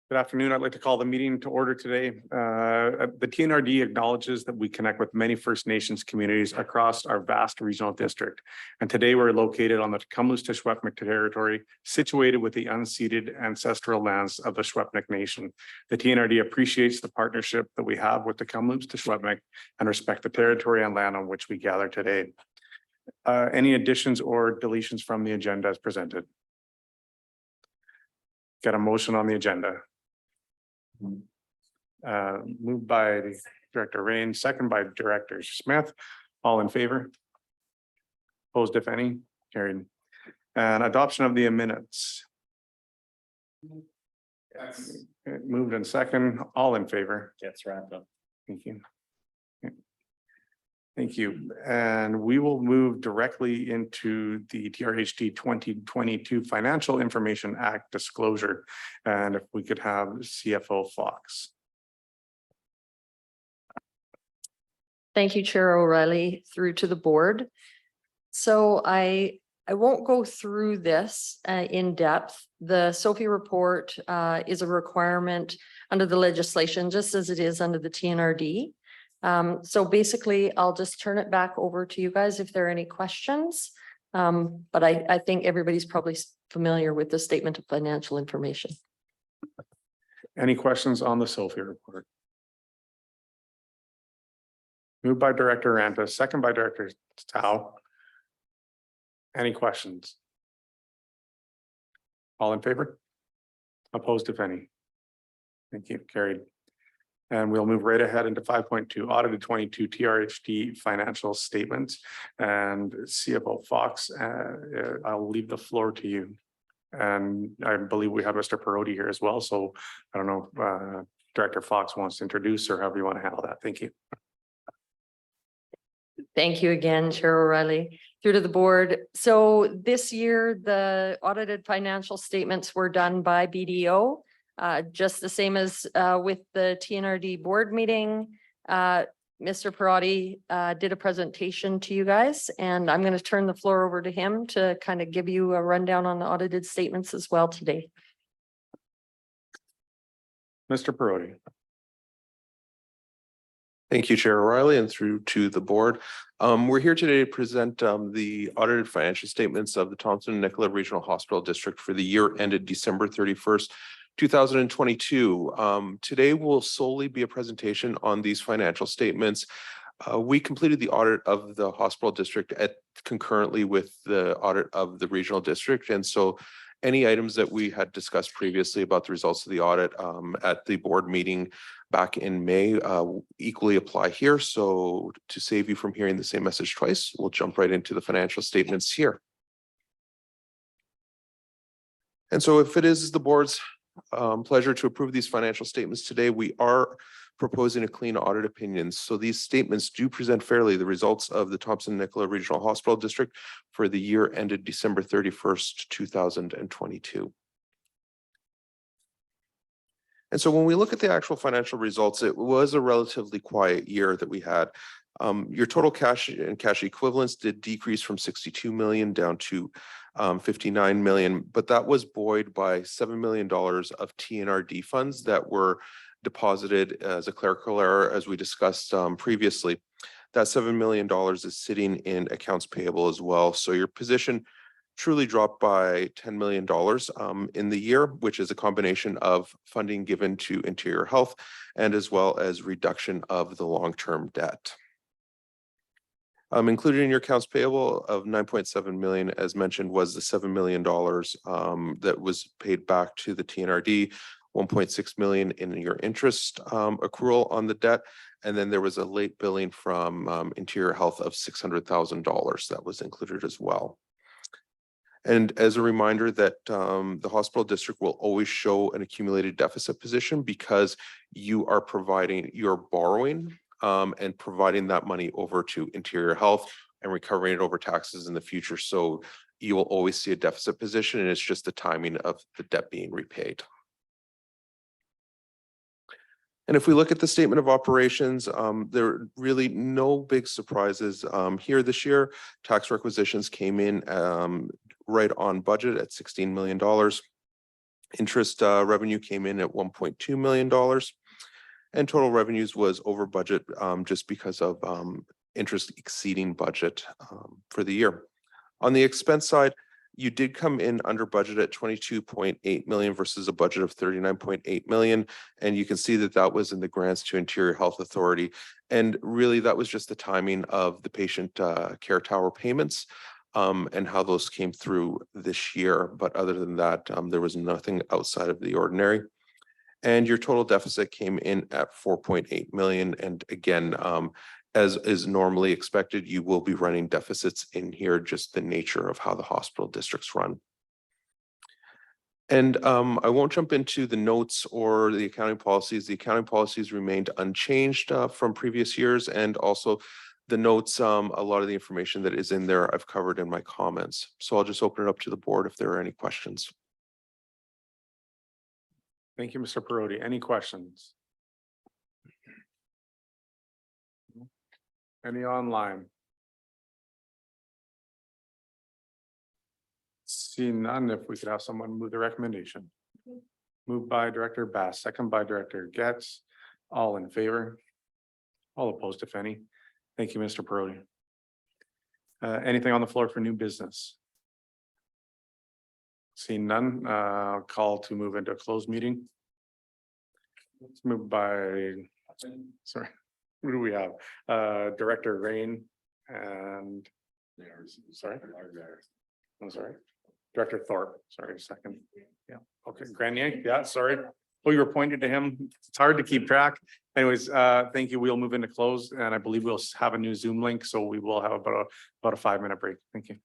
Good afternoon. I'd like to call the meeting to order today. The TNRD acknowledges that we connect with many First Nations communities across our vast regional district. And today we're located on the Tk'emlúps-te-Secwépemc territory, situated with the unceded ancestral lands of the Secwépemc Nation. The TNRD appreciates the partnership that we have with the Tk'emlúps-te-Secwépemc and respect the territory and land on which we gather today. Any additions or deletions from the agenda as presented? Got a motion on the agenda. Moved by Director Rain, second by Director Smith. All in favor? Opposed, if any? Carried. And adoption of the minutes. Yes. Moved in second. All in favor? Gets wrapped up. Thank you. Thank you. And we will move directly into the TRHD 2022 Financial Information Act disclosure. And if we could have CFO Fox. Thank you, Chair O'Reilly, through to the board. So I won't go through this in depth. The SOFI report is a requirement under the legislation, just as it is under the TNRD. So basically, I'll just turn it back over to you guys if there are any questions. But I think everybody's probably familiar with the statement of financial information. Any questions on the SOFI report? Moved by Director Ranta, second by Director Tao. Any questions? All in favor? Opposed, if any? Thank you. Carried. And we'll move right ahead into 5.2 audited 22 TRHD financial statements. And CFO Fox, I'll leave the floor to you. And I believe we have Mr. Perotti here as well. So I don't know if Director Fox wants to introduce or however you want to handle that. Thank you. Thank you again, Chair O'Reilly, through to the board. So this year, the audited financial statements were done by BDO. Just the same as with the TNRD board meeting. Mr. Perotti did a presentation to you guys, and I'm going to turn the floor over to him to kind of give you a rundown on the audited statements as well today. Mr. Perotti. Thank you, Chair O'Reilly, and through to the board. We're here today to present the audited financial statements of the Thompson-Nicola Regional Hospital District for the year ended December 31st, 2022. Today will solely be a presentation on these financial statements. We completed the audit of the hospital district concurrently with the audit of the regional district. And so any items that we had discussed previously about the results of the audit at the board meeting back in May equally apply here. So to save you from hearing the same message twice, we'll jump right into the financial statements here. And so if it is the board's pleasure to approve these financial statements today, we are proposing a clean audit opinion. So these statements do present fairly the results of the Thompson-Nicola Regional Hospital District for the year ended December 31st, 2022. And so when we look at the actual financial results, it was a relatively quiet year that we had. Your total cash and cash equivalents did decrease from 62 million down to 59 million, but that was buoyed by $7 million of TNRD funds that were deposited as a clerical error, as we discussed previously. That $7 million is sitting in accounts payable as well. So your position truly dropped by $10 million in the year, which is a combination of funding given to Interior Health and as well as reduction of the long-term debt. Included in your accounts payable of 9.7 million, as mentioned, was the $7 million that was paid back to the TNRD, 1.6 million in your interest accrual on the debt. And then there was a late billing from Interior Health of $600,000 that was included as well. And as a reminder that the hospital district will always show an accumulated deficit position because you're borrowing and providing that money over to Interior Health and recovering it over taxes in the future. So you will always see a deficit position, and it's just the timing of the debt being repaid. And if we look at the statement of operations, there are really no big surprises here this year. Tax requisitions came in right on budget at $16 million. Interest revenue came in at $1.2 million. And total revenues was over budget just because of interest exceeding budget for the year. On the expense side, you did come in under budget at 22.8 million versus a budget of 39.8 million. And you can see that that was in the grants to Interior Health Authority. And really that was just the timing of the patient care tower payments and how those came through this year. But other than that, there was nothing outside of the ordinary. And your total deficit came in at 4.8 million. And again, as is normally expected, you will be running deficits in here, just the nature of how the hospital districts run. And I won't jump into the notes or the accounting policies. The accounting policies remained unchanged from previous years. And also the notes, a lot of the information that is in there, I've covered in my comments. So I'll just open it up to the board if there are any questions. Thank you, Mr. Perotti. Any questions? Any online? Seeing none, if we could have someone move the recommendation. Moved by Director Bass, second by Director Getz. All in favor? All opposed, if any. Thank you, Mr. Perotti. Anything on the floor for new business? Seeing none, call to move into a closed meeting. Let's move by, sorry, who do we have? Director Rain and, sorry. I'm sorry. Director Thorpe, sorry, second. Yeah, okay, Grenier, yeah, sorry. Oh, you were pointed to him. It's hard to keep track. Anyways, thank you. We'll move into close and I believe we'll have a new Zoom link. So we will have about a 5-minute break. Thank you.